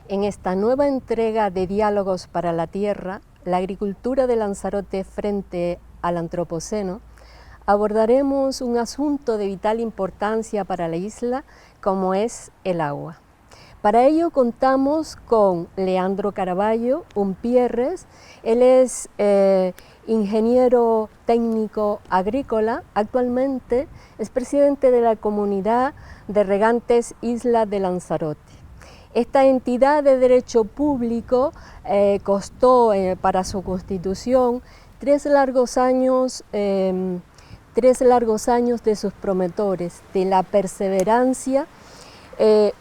En esta nueva entrega de Diálogos para la Tierra, la agricultura de Lanzarote frente al Antropoceno, abordaremos un asunto de vital importancia para la isla, como es el agua. Para ello contamos con Leandro Caraballo Umpierres. Él es ingeniero técnico agrícola, actualmente es presidente de la Comunidad de Regantes Isla de Lanzarote. Esta entidad de derecho público costó para su constitución tres largos años de sus promotores, de la perseverancia,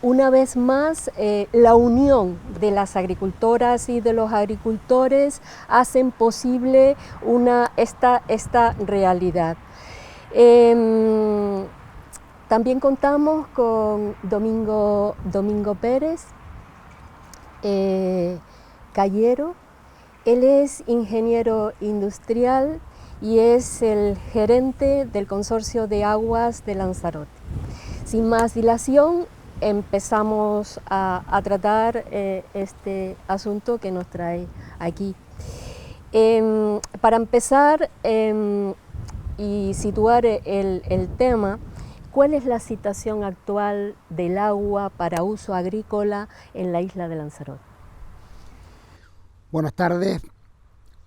una vez más la unión de las agricultoras y de los agricultores hacen posible esta realidad. También contamos con Domingo Pérez Callero. Él es ingeniero industrial y es el gerente del Consorcio de Aguas de Lanzarote. Sin más dilación, empezamos a tratar este asunto que nos trae aquí. Para empezar y situar el tema, ¿cuál es la situación actual del agua para uso agrícola en la isla de Lanzarote? Buenas tardes.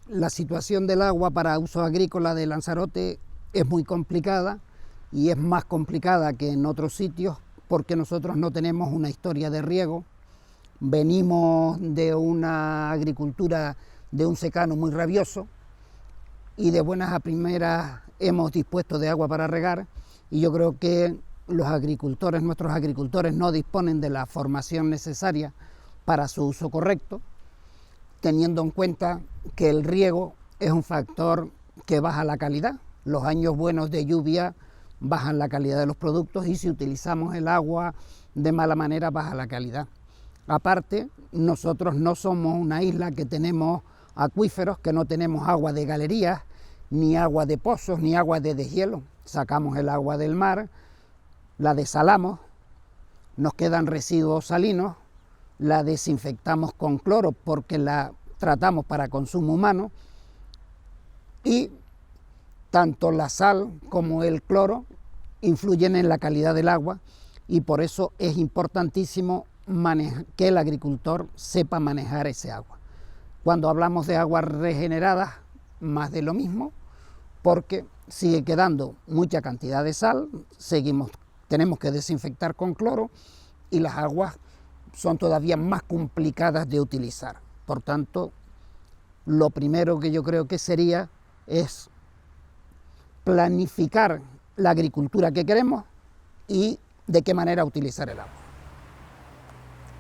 La situación del agua para uso agrícola de Lanzarote es muy complicada y es más complicada que en otros sitios porque nosotros no tenemos una historia de riego. Venimos de una agricultura de un secano muy rabioso y de buenas a primeras hemos dispuesto de agua para regar. Y yo creo que nuestros agricultores no disponen de la formación necesaria para su uso correcto, teniendo en cuenta que el riego es un factor que baja la calidad. Los años buenos de lluvia bajan la calidad de los productos y si utilizamos el agua de mala manera baja la calidad. Aparte, nosotros no somos una isla que tenemos acuíferos, que no tenemos agua de galerías, ni agua de pozos, ni agua de deshielo. Sacamos el agua del mar, la desalamos, nos quedan residuos salinos, la desinfectamos con cloro porque la tratamos para consumo humano y tanto la sal como el cloro influyen en la calidad del agua y por eso es importantísimo que el agricultor sepa manejar ese agua. Cuando hablamos de aguas regeneradas, más de lo mismo, porque sigue quedando mucha cantidad de sal, tenemos que desinfectar con cloro y las aguas son todavía más complicadas de utilizar. Por tanto, lo primero que yo creo que sería es planificar la agricultura que queremos y de qué manera utilizar el agua.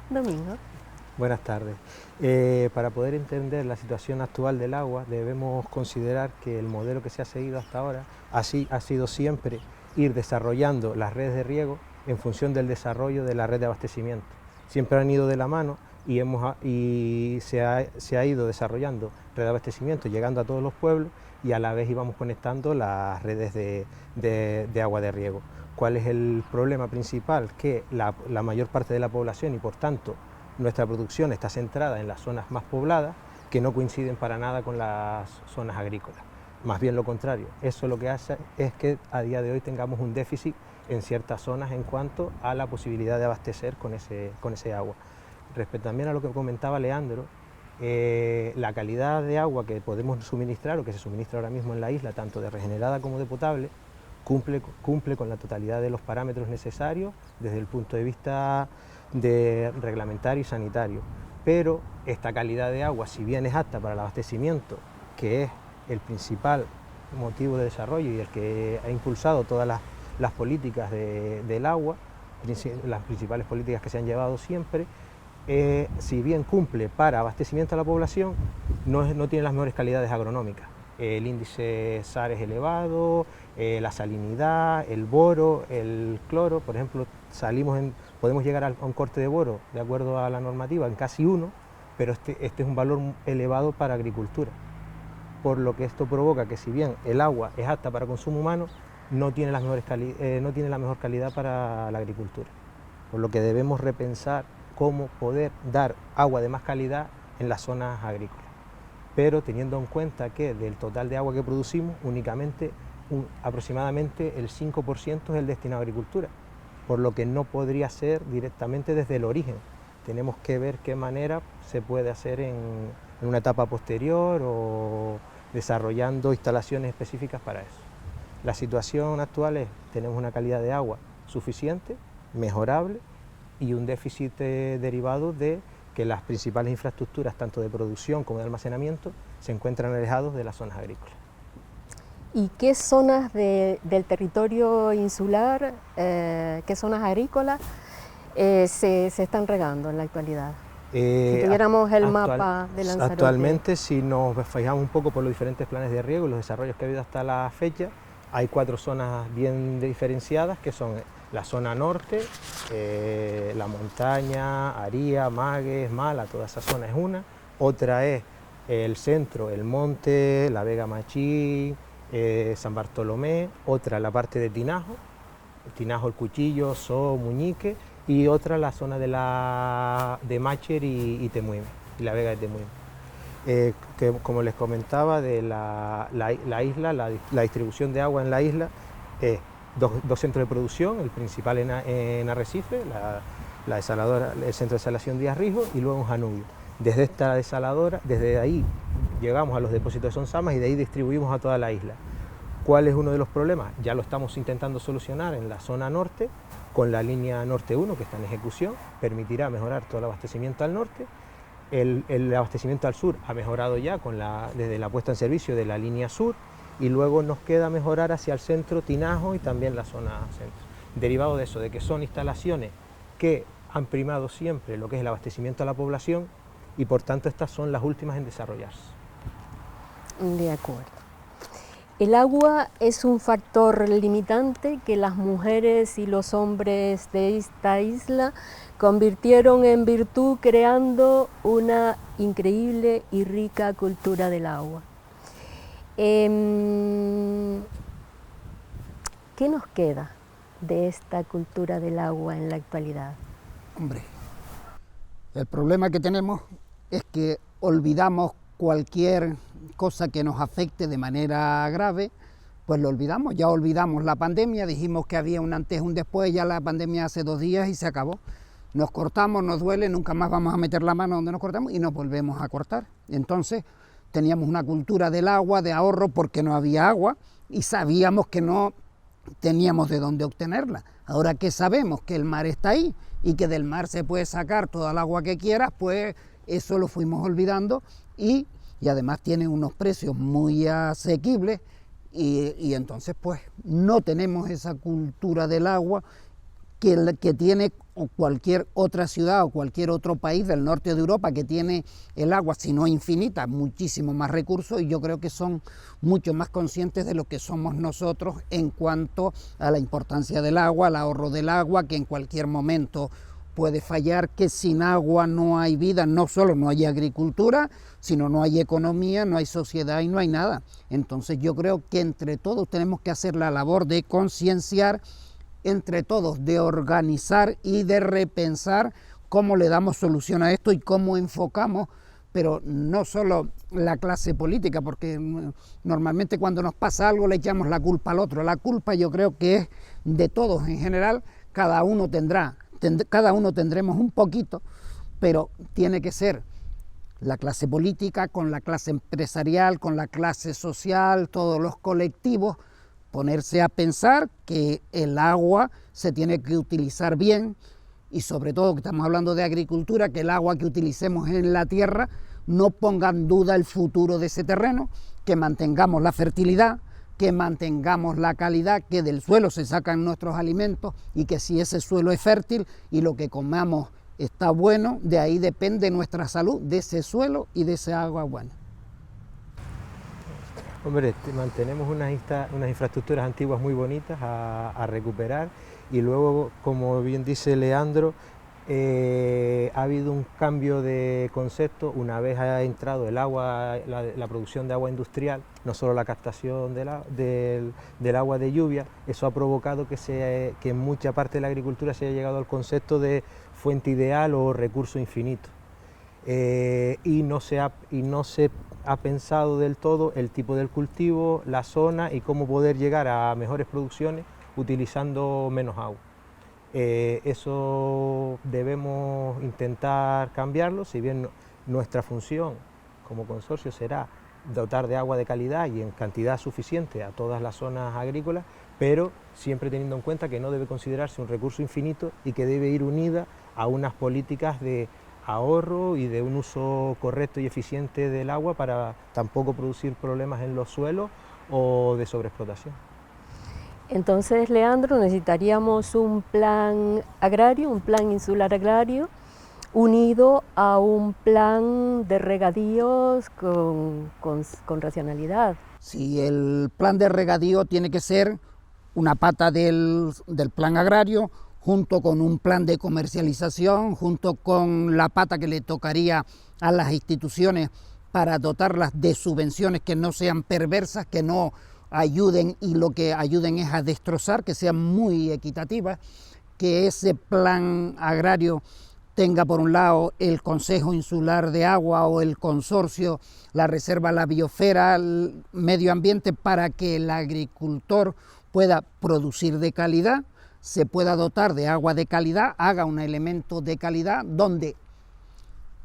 Domingo. Buenas tardes. Para poder entender la situación actual del agua debemos considerar que el modelo que se ha seguido hasta ahora ha sido siempre ir desarrollando las redes de riego en función del desarrollo de la red de abastecimiento. Siempre han ido de la mano y se ha ido desarrollando red de abastecimiento, llegando a todos los pueblos y a la vez íbamos conectando las redes de agua de riego. ¿Cuál es el problema principal? Que la mayor parte de la población y por tanto nuestra producción está centrada en las zonas más pobladas que no coinciden para nada con las zonas agrícolas. más bien lo contrario. Eso lo que hace es que a día de hoy tengamos un déficit en ciertas zonas en cuanto a la posibilidad de abastecer con ese agua. Respecto también a lo que comentaba Leandro, la calidad de agua que podemos suministrar o que se suministra ahora mismo en la isla, tanto de regenerada como de potable, cumple con la totalidad de los parámetros necesarios desde el punto de vista de reglamentario y sanitario. Pero esta calidad de agua, si bien es apta para el abastecimiento, que es el principal motivo de desarrollo y el que ha impulsado todas las políticas del agua, las principales políticas que se han llevado siempre, si bien cumple para abastecimiento a la población, no tiene las mejores calidades agronómicas. El índice SAR es elevado, la salinidad, el boro, el cloro, por ejemplo, podemos llegar a un corte de boro, de acuerdo a la normativa, en casi 1, pero este es un valor elevado para agricultura, por lo que esto provoca que, si bien el agua es apta para consumo humano, no tiene la mejor calidad para la agricultura, por lo que debemos repensar cómo poder dar agua de más calidad en las zonas agrícolas, pero teniendo en cuenta que del total de agua que producimos, únicamente aproximadamente el 5% es el destinado a agricultura, por lo que no podría ser directamente desde el origen. Tenemos que ver qué manera se puede hacer en una etapa posterior o desarrollando instalaciones específicas para eso. La situación actual es: tenemos una calidad de agua suficiente, mejorable, y un déficit derivado de que las principales infraestructuras, tanto de producción como de almacenamiento, se encuentran alejados de las zonas agrícolas. ¿Y qué zonas del territorio insular, qué zonas agrícolas se están regando en la actualidad? Si tuviéramos el mapa de Lanzarote. Actualmente, si nos fijamos un poco por los diferentes planes de riego y los desarrollos que ha habido hasta la fecha, hay 4 zonas bien diferenciadas, que son la zona norte, la montaña, Aría, Magues, Mala, toda esa zona es una. Otra es el centro, el monte, la Vega Machí, San Bartolomé. Otra la parte de Tinajo, El Cuchillo, So, Muñique. Y otra la zona de Mácher y Temuime, y la Vega de Temuime. Que, como les comentaba, de la isla, la distribución de agua en la isla es dos centros de producción, el principal en Arrecife, la desaladora, el centro de desalación Díaz Rijo, y luego en Janubio. Desde esta desaladora, desde ahí llegamos a los depósitos de Sonsamas y de ahí distribuimos a toda la isla. ¿Cuál es uno de los problemas? Ya lo estamos intentando solucionar en la zona norte, con la línea Norte 1, que está en ejecución, permitirá mejorar todo el abastecimiento al norte. El abastecimiento al sur ha mejorado ya desde la puesta en servicio de la línea sur, y luego nos queda mejorar hacia el centro, Tinajo, y también la zona centro. Derivado de eso, de que son instalaciones que han primado siempre lo que es el abastecimiento a la población, y por tanto estas son las últimas en desarrollarse. De acuerdo. El agua es un factor limitante que las mujeres y los hombres de esta isla convirtieron en virtud, creando una increíble y rica cultura del agua. ¿Qué nos queda de esta cultura del agua en la actualidad? Hombre, el problema que tenemos es que olvidamos cualquier cosa que nos afecte de manera grave, pues lo olvidamos. Ya olvidamos la pandemia, dijimos que había un antes y un después, ya la pandemia hace 2 días y se acabó. Nos cortamos, nos duele, nunca más vamos a meter la mano donde nos cortamos y nos volvemos a cortar. Entonces teníamos una cultura del agua, de ahorro, porque no había agua y sabíamos que no teníamos de dónde obtenerla. Ahora que sabemos que el mar está ahí y que del mar se puede sacar toda el agua que quieras, pues eso lo fuimos olvidando, y además tiene unos precios muy asequibles, y entonces pues no tenemos esa cultura del agua que tiene cualquier otra ciudad o cualquier otro país del norte de Europa, que tiene el agua, si no infinita, muchísimo más recursos, y yo creo que son mucho más conscientes de lo que somos nosotros en cuanto a la importancia del agua, al ahorro del agua, que en cualquier momento puede fallar, que sin agua no hay vida, no solo no hay agricultura, sino no hay economía, no hay sociedad y no hay nada. Entonces yo creo que entre todos tenemos que hacer la labor de concienciar, entre todos, de organizar y de repensar cómo le damos solución a esto y cómo enfocamos pero no solo la clase política, porque normalmente cuando nos pasa algo le echamos la culpa al otro. La culpa yo creo que es de todos en general, cada uno tendremos un poquito, pero tiene que ser la clase política con la clase empresarial, con la clase social, todos los colectivos, ponerse a pensar que el agua se tiene que utilizar bien, y sobre todo que estamos hablando de agricultura, que el agua que utilicemos en la tierra no ponga en duda el futuro de ese terreno, que mantengamos la fertilidad, que mantengamos la calidad, que del suelo se sacan nuestros alimentos y que si ese suelo es fértil y lo que comamos está bueno, de ahí depende nuestra salud, de ese suelo y de esa agua buena. Hombre, mantenemos unas infraestructuras antiguas muy bonitas a recuperar, y luego, como bien dice Leandro, ha habido un cambio de concepto una vez ha entrado el agua, la producción de agua industrial, no solo la captación del agua de lluvia. Eso ha provocado que en mucha parte de la agricultura se haya llegado al concepto de fuente ideal o recurso infinito. Y no se ha pensado del todo el tipo del cultivo, la zona y cómo poder llegar a mejores producciones utilizando menos agua. Eso debemos intentar cambiarlo, si bien nuestra función como consorcio será dotar de agua de calidad y en cantidad suficiente a todas las zonas agrícolas, pero siempre teniendo en cuenta que no debe considerarse un recurso infinito y que debe ir unida a unas políticas de ahorro y de un uso correcto y eficiente del agua para tampoco producir problemas en los suelos o de sobreexplotación. Entonces, Leandro, necesitaríamos un plan agrario, un plan insular agrario, unido a un plan de regadíos con racionalidad. Sí, el plan de regadío tiene que ser una pata del plan agrario, junto con un plan de comercialización, junto con la pata que le tocaría a las instituciones para dotarlas de subvenciones que no sean perversas, que no ayuden y lo que ayuden es a destrozar, que sean muy equitativas, que ese plan agrario tenga por un lado el Consejo Insular de Agua o el consorcio, la reserva, la biosfera, el medio ambiente, para que el agricultor pueda producir de calidad, se pueda dotar de agua de calidad, haga un elemento de calidad donde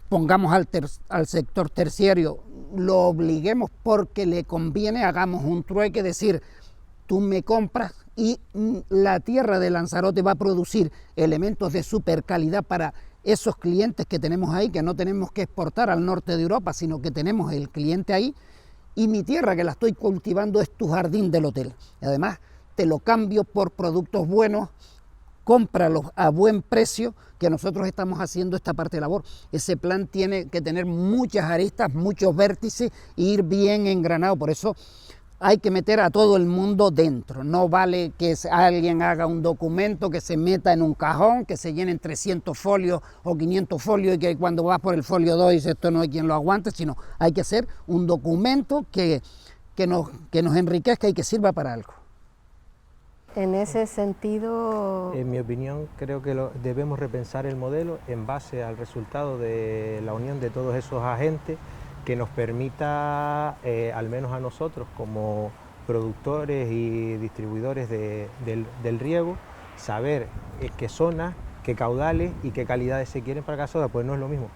pongamos al sector terciario, lo obliguemos porque le conviene, hagamos un trueque, decir, tú me compras y la tierra de Lanzarote va a producir elementos de super calidad para esos clientes que tenemos ahí, que no tenemos que exportar al norte de Europa, sino que tenemos el cliente ahí, y mi tierra que la estoy cultivando es tu jardín del hotel. Y además te lo cambio por productos buenos, cómpralos a buen precio, que nosotros estamos haciendo esta parte de labor. Ese plan tiene que tener muchas aristas, muchos vértices e ir bien engranado. Por eso hay que meter a todo el mundo dentro. No vale que alguien haga un documento, que se meta en un cajón, que se llenen 300 folios o 500 folios y que cuando vas por el folio 2 dice esto no hay quien lo aguante, sino hay que hacer un documento que nos enriquezca y que sirva para algo. En ese sentido... En mi opinión, creo que debemos repensar el modelo en base al resultado de la unión de todos esos agentes que nos permita, al menos a nosotros como productores y distribuidores del riego, saber qué zonas, qué caudales y qué calidades se quieren para cada zona, pues no es lo mismo.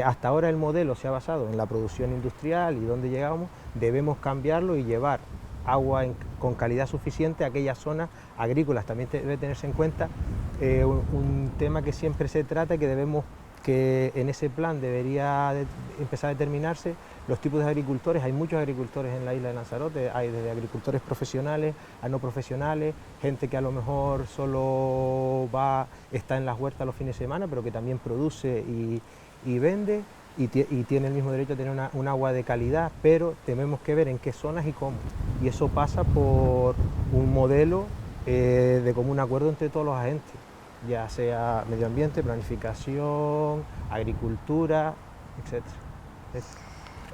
Hasta ahora el modelo se ha basado en la producción industrial y donde llegamos, debemos cambiarlo y llevar agua con calidad suficiente a aquellas zonas agrícolas. También debe tenerse en cuenta un tema que siempre se trata, que en ese plan debería empezar a determinarse los tipos de agricultores. Hay muchos agricultores en la isla de Lanzarote, hay desde agricultores profesionales a no profesionales, gente que a lo mejor solo está en las huertas los fines de semana, pero que también produce y vende, y tiene el mismo derecho a tener un agua de calidad, pero tenemos que ver en qué zonas y cómo. Y eso pasa por un modelo de común acuerdo entre todos los agentes, ya sea medio ambiente, planificación, agricultura, etc.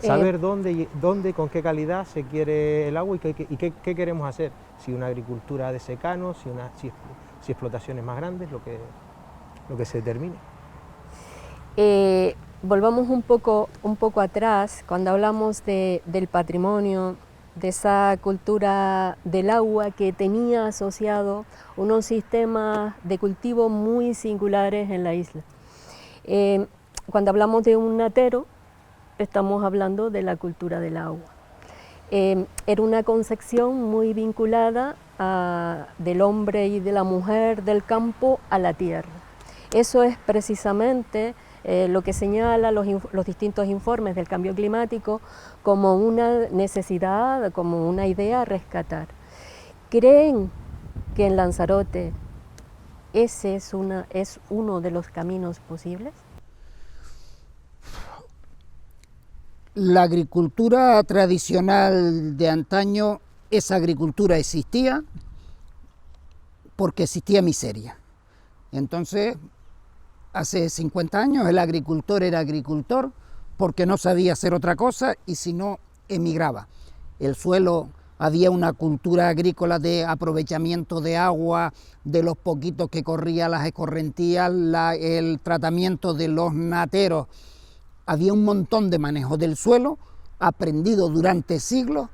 Saber dónde, con qué calidad se quiere el agua y qué queremos hacer, si una agricultura de secano, si explotaciones más grandes, lo que se determine. volvamos un poco atrás, cuando hablamos del patrimonio, de esa cultura del agua que tenía asociado unos sistemas de cultivo muy singulares en la isla. Cuando hablamos de un natero, estamos hablando de la cultura del agua. Era una concepción muy vinculada del hombre y de la mujer del campo a la tierra. Eso es precisamente lo que señalan los distintos informes del cambio climático como una necesidad, como una idea a rescatar. ¿Creen que en Lanzarote ese es uno de los caminos posibles? La agricultura tradicional de antaño, esa agricultura existía porque existía miseria. Entonces, hace 50 años el agricultor era agricultor porque no sabía hacer otra cosa y si no, emigraba. El suelo, había una cultura agrícola de aprovechamiento de agua, de los poquitos que corría las escorrentías, el tratamiento de los nateros. Había un montón de manejo del suelo aprendido durante siglos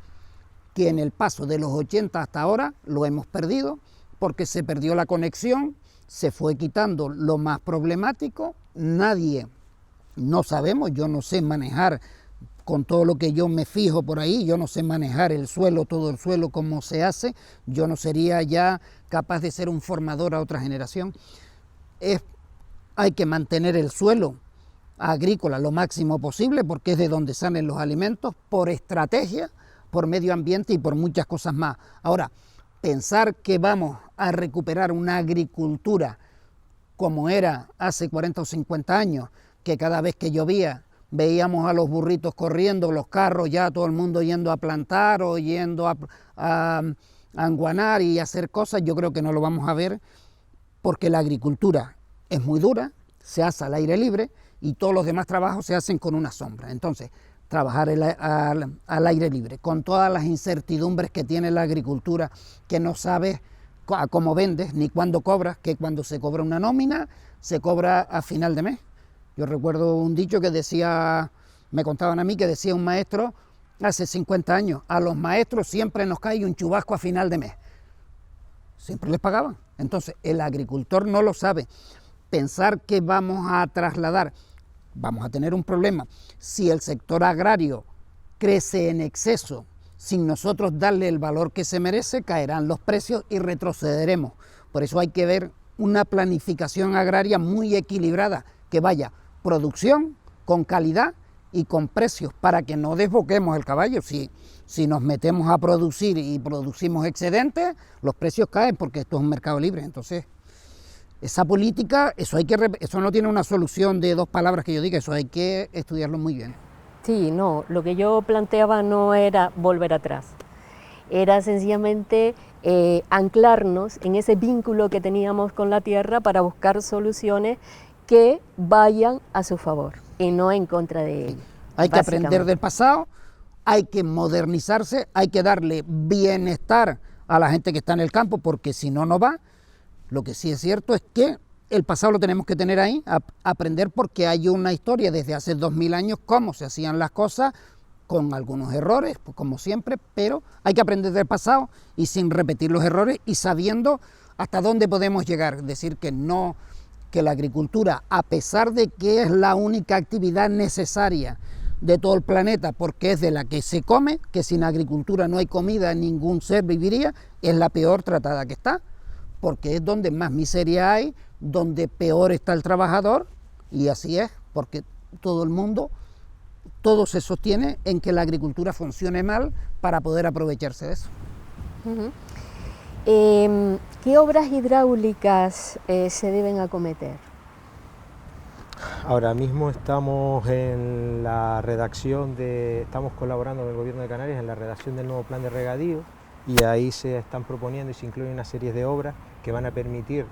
que en el paso de los 80 hasta ahora lo hemos perdido porque se perdió la conexión, se fue quitando lo más problemático, no sabemos, yo no sé manejar con todo lo que yo me fijo por ahí, yo no sé manejar el suelo, todo el suelo, cómo se hace, yo no sería ya capaz de ser un formador a otra generación. Hay que mantener el suelo agrícola lo máximo posible porque es de donde salen los alimentos, por estrategia, por medio ambiente y por muchas cosas más. Ahora, pensar que vamos a recuperar una agricultura como era hace 40 o 50 años, que cada vez que llovía veíamos a los burritos corriendo, los carros, ya todo el mundo yendo a plantar o yendo a enguanar y hacer cosas, yo creo que no lo vamos a ver porque la agricultura es muy dura, se hace al aire libre y todos los demás trabajos se hacen con una sombra. Entonces, trabajar al aire libre, con todas las incertidumbres que tiene la agricultura, que no sabes cómo vendes ni cuándo cobras, que cuando se cobra una nómina, se cobra a final de mes. Yo recuerdo un dicho que decía, me contaban a mí, que decía un maestro hace 50 años, a los maestros siempre nos cae un chubasco a final de mes. Siempre les pagaban. Entonces, el agricultor no lo sabe. Pensar que vamos a trasladar, vamos a tener un problema. Si el sector agrario crece en exceso, sin nosotros darle el valor que se merece, caerán los precios y retrocederemos. Por eso hay que ver una planificación agraria muy equilibrada, que vaya producción con calidad y con precios, para que no desboquemos el caballo. Si nos metemos a producir y producimos excedentes, los precios caen porque esto es un mercado libre. Entonces, esa política, eso no tiene una solución de dos palabras que yo diga, eso hay que estudiarlo muy bien. Sí, no, lo que yo planteaba no era volver atrás, era sencillamente anclarnos en ese vínculo que teníamos con la tierra para buscar soluciones que vayan a su favor y no en contra de ella. Hay que aprender del pasado, hay que modernizarse, hay que darle bienestar a la gente que está en el campo, porque si no, no va. Lo que sí es cierto es que el pasado lo tenemos que tener ahí, aprender, porque hay una historia desde hace 2000 años cómo se hacían las cosas, con algunos errores, pues como siempre, pero hay que aprender del pasado y sin repetir los errores y sabiendo hasta dónde podemos llegar. Decir que no, que la agricultura, a pesar de que es la única actividad necesaria de todo el planeta, porque es de la que se come, que sin agricultura no hay comida, ningún ser viviría, es la peor tratada que está, porque es donde más miseria hay, donde peor está el trabajador, y así es, porque todo el mundo, todo se sostiene en que la agricultura funcione mal para poder aprovecharse de eso. ¿Qué obras hidráulicas se deben acometer? Ahora mismo estamos en la redacción estamos colaborando con el Gobierno de Canarias en la redacción del nuevo plan de regadío, y ahí se están proponiendo y se incluyen una serie de obras que van a permitir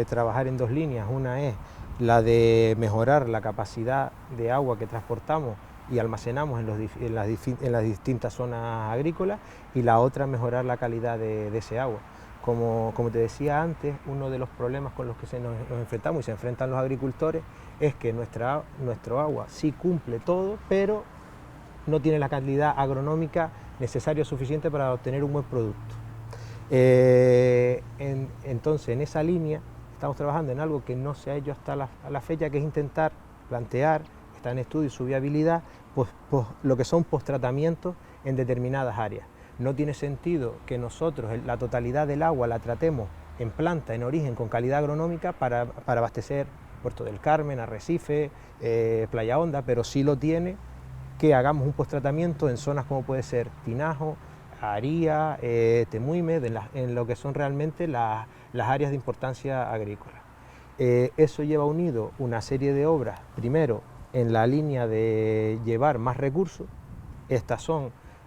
trabajar en dos líneas. Una es la de mejorar la capacidad de agua que transportamos y almacenamos en las distintas zonas agrícolas, y la otra mejorar la calidad de ese agua. como te decía antes, uno de los problemas con los que nos enfrentamos y se enfrentan los agricultores es que nuestro agua sí cumple todo, pero no tiene la calidad agronómica necesaria o suficiente para obtener un buen producto. Entonces, en esa línea estamos trabajando en algo que no se ha hecho hasta la fecha, que es intentar plantear, está en estudio su viabilidad, pues lo que son posttratamientos en determinadas áreas. No tiene sentido que nosotros la totalidad del agua la tratemos en planta, en origen, con calidad agronómica para abastecer Puerto del Carmen, Arrecife, Playa Honda, pero sí lo tiene que hagamos un posttratamiento en zonas como puede ser Tinajo, Aría, Temuime, en lo que son realmente las áreas de importancia agrícola. Eso lleva unido una serie de obras, primero en la línea de llevar más recursos.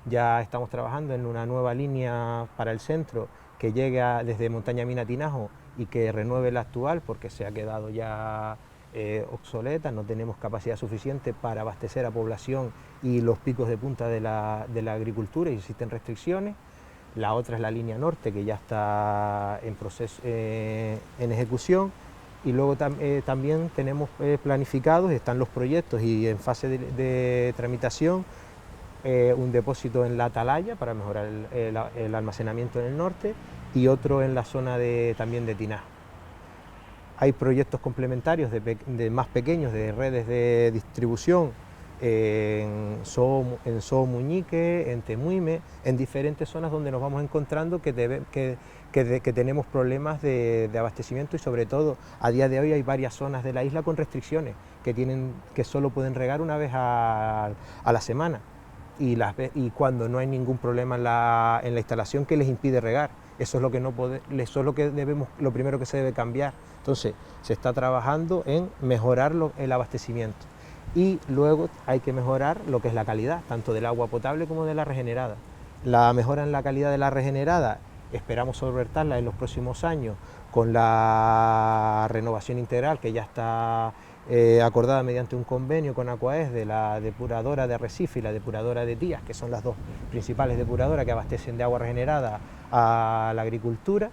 Ya estamos trabajando en una nueva línea para el centro que llega desde Montaña Mina a Tinajo y que renueve la actual, porque se ha quedado ya obsoleta, no tenemos capacidad suficiente para abastecer a población y los picos de punta de la agricultura y existen restricciones. La otra es la línea norte, que ya está en proceso, en ejecución, y luego también tenemos planificados, están los proyectos y en fase de tramitación, un depósito en la Atalaya para mejorar el almacenamiento en el norte y otro en la zona también de Tinajo. Hay proyectos complementarios más pequeños de redes de distribución en Soo Muñique, en Temuime, en diferentes zonas donde nos vamos encontrando que tenemos problemas de abastecimiento, y sobre todo a día de hoy hay varias zonas de la isla con restricciones que solo pueden regar una vez a la semana, y cuando no hay ningún problema en la instalación que les impide regar. Eso es lo primero que se debe cambiar. Entonces, se está trabajando en mejorar el abastecimiento, y luego hay que mejorar lo que es la calidad, tanto del agua potable como de la regenerada. La mejora en la calidad de la regenerada esperamos solventarla en los próximos años con la renovación integral que ya está acordada mediante un convenio con Aquaes de la depuradora de Arrecife y la depuradora de Tías, que son las dos principales depuradoras que abastecen de agua regenerada a la agricultura,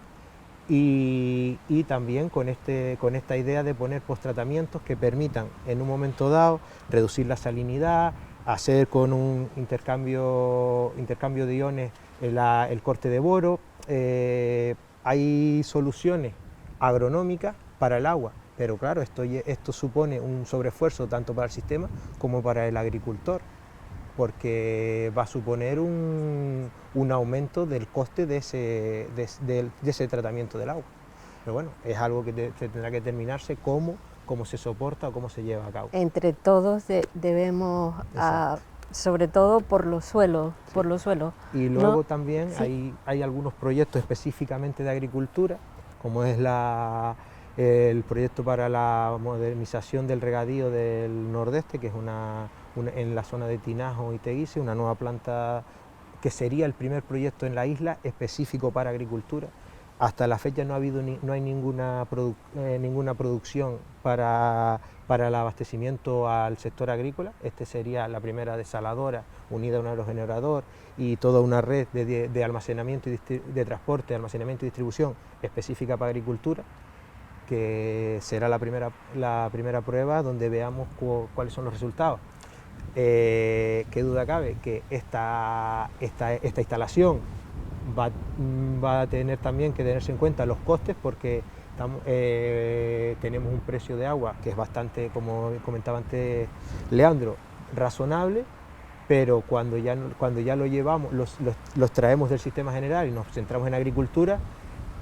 y también con esta idea de poner posttratamientos que permitan en un momento dado reducir la salinidad, hacer con un intercambio de iones el corte de boro. Hay soluciones agronómicas para el agua, pero claro, esto supone un sobreesfuerzo tanto para el sistema como para el agricultor, porque va a suponer un aumento del coste de ese tratamiento del agua. Pero bueno, es algo que tendrá que determinarse cómo se soporta o cómo se lleva a cabo. Entre todos debemos, sobre todo por los suelos. Sí. Por los suelos. Y luego también sí, hay algunos proyectos específicamente de agricultura, como es el proyecto para la modernización del regadío del nordeste, que es en la zona de Tinajo y Teguise, una nueva planta que sería el primer proyecto en la isla específico para agricultura. Hasta la fecha no hay ninguna producción para el abastecimiento al sector agrícola. Este sería la primera desaladora unida a un aerogenerador y toda una red de almacenamiento y de transporte, almacenamiento y distribución específica para agricultura, que será la primera prueba donde veamos cuáles son los resultados. Qué duda cabe que esta instalación va a tener también que tenerse en cuenta los costes, porque tenemos un precio de agua que es bastante, como comentaba antes Leandro, razonable, pero cuando ya lo llevamos, los traemos del sistema general y nos centramos en agricultura,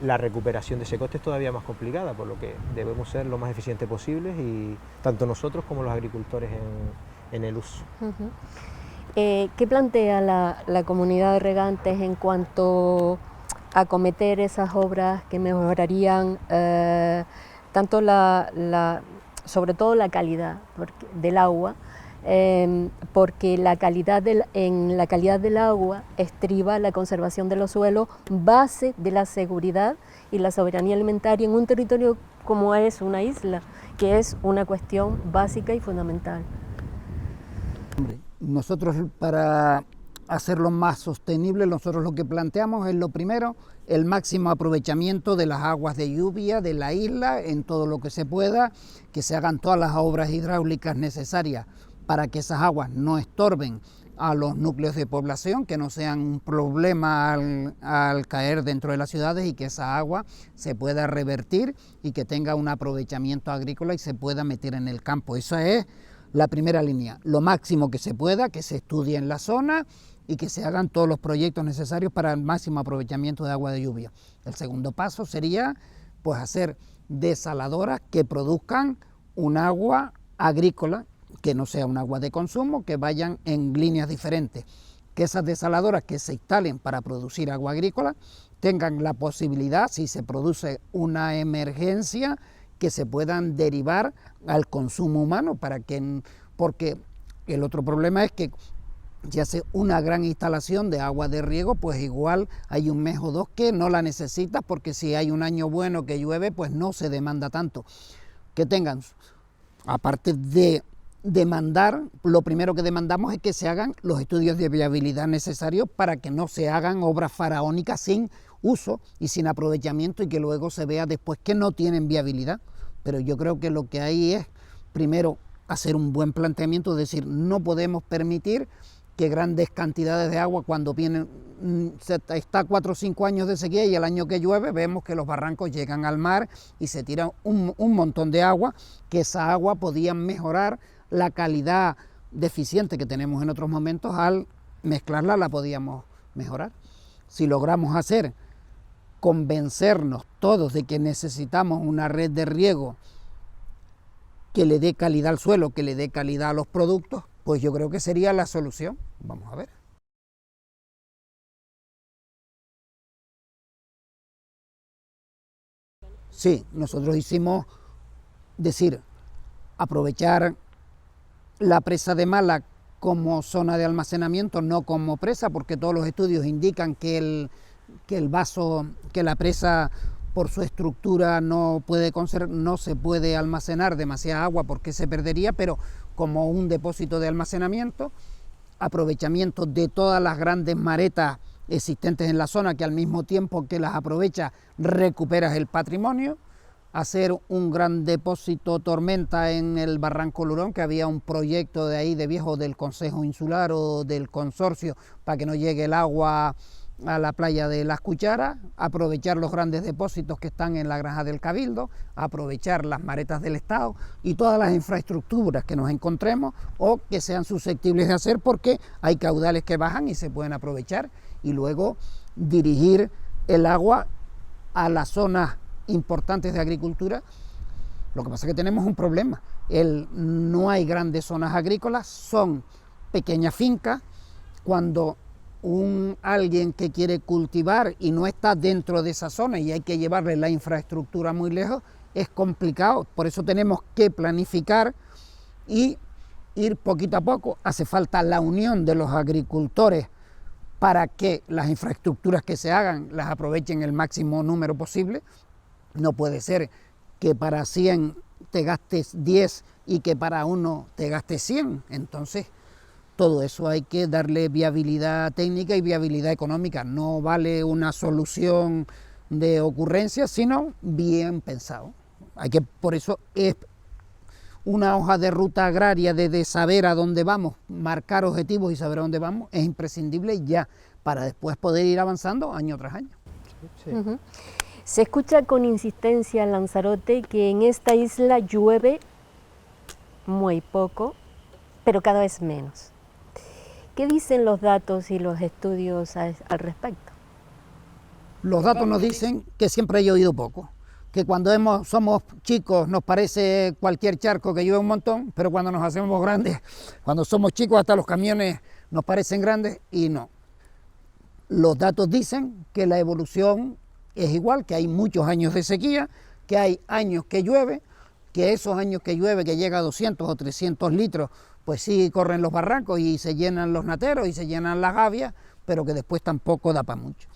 la recuperación de ese coste es todavía más complicada, por lo que debemos ser lo más eficientes posibles, y tanto nosotros como los agricultores en el uso. Uh-huh. ¿Qué plantea la comunidad de regantes en cuanto a acometer esas obras que mejorarían tanto sobre todo la calidad del agua? Porque en la calidad del agua estriba la conservación de los suelos, base de la seguridad y la soberanía alimentaria en un territorio como es una isla, que es una cuestión básica y fundamental. Nosotros, para hacerlo más sostenible, nosotros lo que planteamos es lo primero, el máximo aprovechamiento de las aguas de lluvia de la isla en todo lo que se pueda, que se hagan todas las obras hidráulicas necesarias para que esas aguas no estorben a los núcleos de población, que no sean un problema al caer dentro de las ciudades, y que esa agua se pueda revertir y que tenga un aprovechamiento agrícola y se pueda meter en el campo. Esa es la primera línea, lo máximo que se pueda, que se estudie en la zona y que se hagan todos los proyectos necesarios para el máximo aprovechamiento de agua de lluvia. El segundo paso sería pues hacer desaladoras que produzcan un agua agrícola, que no sea un agua de consumo, que vayan en líneas diferentes, que esas desaladoras que se instalen para producir agua agrícola tengan la posibilidad, si se produce una emergencia, que se puedan derivar al consumo humano, porque el otro problema es que si hace una gran instalación de agua de riego, pues igual hay un mes o dos que no la necesitas, porque si hay un año bueno que llueve, pues no se demanda tanto. Que tengan, aparte de demandar, lo primero que demandamos es que se hagan los estudios de viabilidad necesarios para que no se hagan obras faraónicas sin uso y sin aprovechamiento, y que luego se vea después que no tienen viabilidad. Pero yo creo que lo que hay es, primero, hacer un buen planteamiento, es decir, no podemos permitir que grandes cantidades de agua, cuando vienen, está 4 o 5 años de sequía y el año que llueve vemos que los barrancos llegan al mar y se tira un montón de agua, que esa agua podía mejorar la calidad deficiente que tenemos en otros momentos, al mezclarla la podíamos mejorar. Si logramos convencernos todos de que necesitamos una red de riego que le dé calidad al suelo, que le dé calidad a los productos, pues yo creo que sería la solución. Vamos a ver. Sí, nosotros hicimos, aprovechar la presa de Mala como zona de almacenamiento, no como presa, porque todos los estudios indican que la presa, por su estructura, no se puede almacenar demasiada agua porque se perdería, pero como un depósito de almacenamiento, aprovechamiento de todas las grandes maretas existentes en la zona, que al mismo tiempo que las aprovechas recuperas el patrimonio, hacer un gran depósito tormenta en el Barranco Lurón, que había un proyecto de ahí de viejo del Consejo Insular o del consorcio para que no llegue el agua a la playa de Las Cucharas, aprovechar los grandes depósitos que están en la granja del Cabildo, aprovechar las maretas del Estado y todas las infraestructuras que nos encontremos o que sean susceptibles de hacer, porque hay caudales que bajan y se pueden aprovechar, y luego dirigir el agua a las zonas importantes de agricultura. Lo que pasa es que tenemos un problema, no hay grandes zonas agrícolas, son pequeñas fincas. Cuando alguien que quiere cultivar y no está dentro de esa zona y hay que llevarle la infraestructura muy lejos, es complicado. Por eso tenemos que planificar y ir poquito a poco. Hace falta la unión de los agricultores para que las infraestructuras que se hagan las aprovechen el máximo número posible. No puede ser que para 100 te gastes 10 y que para uno te gastes 100. Entonces, todo eso hay que darle viabilidad técnica y viabilidad económica. No vale una solución de ocurrencia, sino bien pensado. Por eso es una hoja de ruta agraria de saber a dónde vamos, marcar objetivos y saber a dónde vamos, es imprescindible ya para después poder ir avanzando año tras año. Sí. Uh-huh. Se escucha con insistencia en Lanzarote que en esta isla llueve muy poco, pero cada vez menos. ¿Qué dicen los datos y los estudios al respecto? Los datos nos dicen que siempre ha llovido poco, que cuando somos chicos nos parece cualquier charco que llueve un montón, pero cuando nos hacemos grandes, cuando somos chicos hasta los camiones nos parecen grandes, y no. Los datos dicen que la evolución es igual, que hay muchos años de sequía, que hay años que llueve, que esos años que llueve, que llega a 200 o 300 litros, pues sí corren los barrancos y se llenan los nateros y se llenan las gavias, pero que después tampoco da para mucho.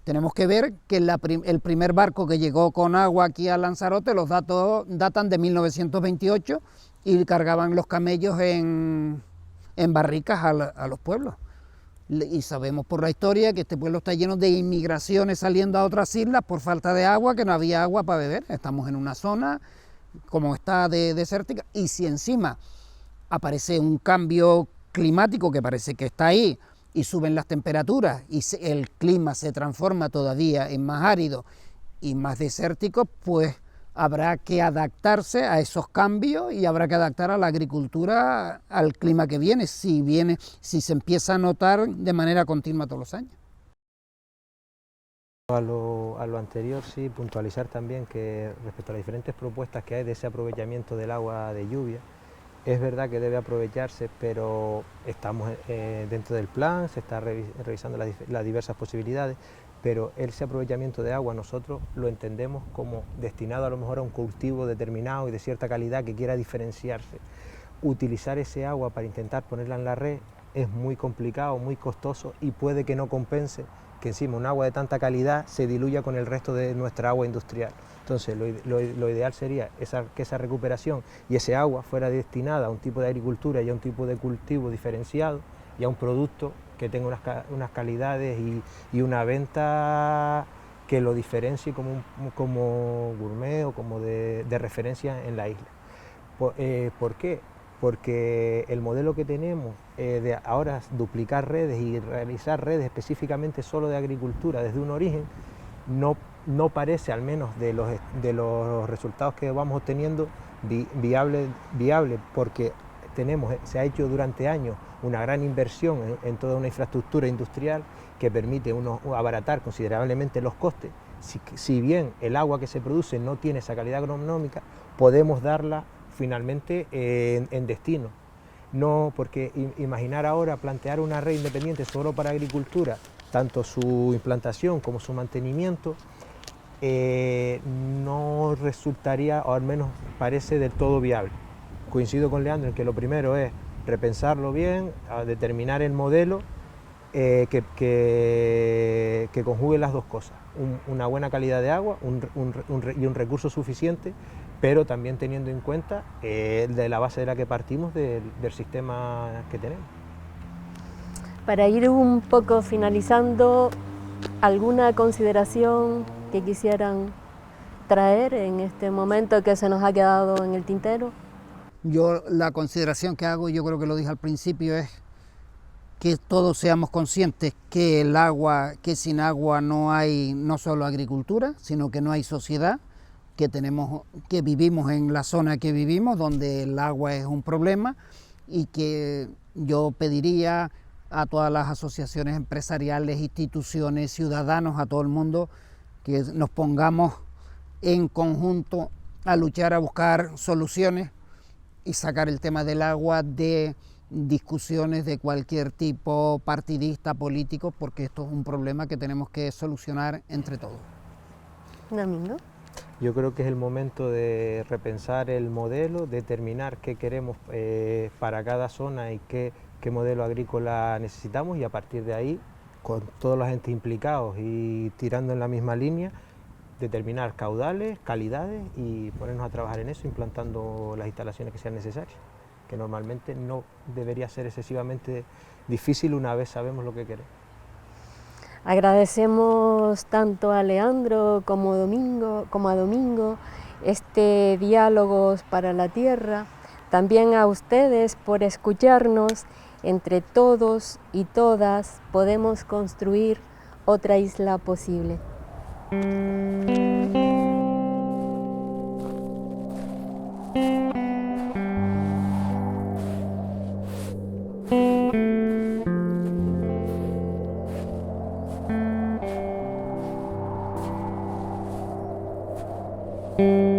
Tenemos que ver que el primer barco que llegó con agua aquí a Lanzarote, los datos datan de 1928 y cargaban los camellos en barricas a los pueblos. Y sabemos por la historia que este pueblo está lleno de inmigraciones saliendo a otras islas por falta de agua, que no había agua para beber. Estamos en una zona como está desértica, y si encima aparece un cambio climático que parece que está ahí, y suben las temperaturas y el clima se transforma todavía en más árido y más desértico, pues habrá que adaptarse a esos cambios y habrá que adaptar a la agricultura al clima que viene, si se empieza a notar de manera continua todos los años. A lo anterior, sí, puntualizar también que respecto a las diferentes propuestas que hay de ese aprovechamiento del agua de lluvia, es verdad que debe aprovecharse, pero estamos dentro del plan, se está revisando las diversas posibilidades, pero ese aprovechamiento de agua nosotros lo entendemos como destinado a lo mejor a un cultivo determinado y de cierta calidad que quiera diferenciarse. Utilizar ese agua para intentar ponerla en la red es muy complicado, muy costoso y puede que no compense que encima un agua de tanta calidad se diluya con el resto de nuestra agua industrial. Entonces lo ideal sería que esa recuperación y ese agua fuera destinada a un tipo de agricultura y a un tipo de cultivo diferenciado y a un producto que tenga unas calidades y una venta que lo diferencie como gourmet o como de referencia en la isla. ¿Por qué? Porque el modelo que tenemos de ahora duplicar redes y realizar redes específicamente solo de agricultura desde un origen no parece, al menos de los resultados que vamos obteniendo, viable, porque se ha hecho durante años una gran inversión en toda una infraestructura industrial que permite abaratar considerablemente los costes. Si bien el agua que se produce no tiene esa calidad agronómica, podemos darla finalmente en destino. No, porque imaginar ahora plantear una red independiente solo para agricultura, tanto su implantación como su mantenimiento, no resultaría, o al menos parece del todo viable. Coincido con Leandro en que lo primero es repensarlo bien, determinar el modelo que conjugue las dos cosas, una buena calidad de agua y un recurso suficiente, pero también teniendo en cuenta de la base de la que partimos del sistema que tenemos. Para ir un poco finalizando, ¿alguna consideración que quisieran traer en este momento que se nos ha quedado en el tintero? Yo la consideración que hago, yo creo que lo dije al principio, es que todos seamos conscientes que que sin agua no hay no solo agricultura, sino que no hay sociedad, que vivimos en la zona que vivimos, donde el agua es un problema, y que yo pediría a todas las asociaciones empresariales, instituciones, ciudadanos, a todo el mundo, que nos pongamos en conjunto a luchar, a buscar soluciones y sacar el tema del agua de discusiones de cualquier tipo partidista, político, porque esto es un problema que tenemos que solucionar entre todos. Domingo. Yo creo que es el momento de repensar el modelo, determinar qué queremos para cada zona y qué modelo agrícola necesitamos, y a partir de ahí, con todos los agentes implicados y tirando en la misma línea, determinar caudales, calidades y ponernos a trabajar en eso, implantando las instalaciones que sean necesarias, que normalmente no debería ser excesivamente difícil una vez sabemos lo que queremos. Agradecemos tanto a Leandro como a Domingo este Diálogos para la Tierra, también a ustedes por escucharnos. Entre todos y todas podemos construir otra isla posible. Thank you.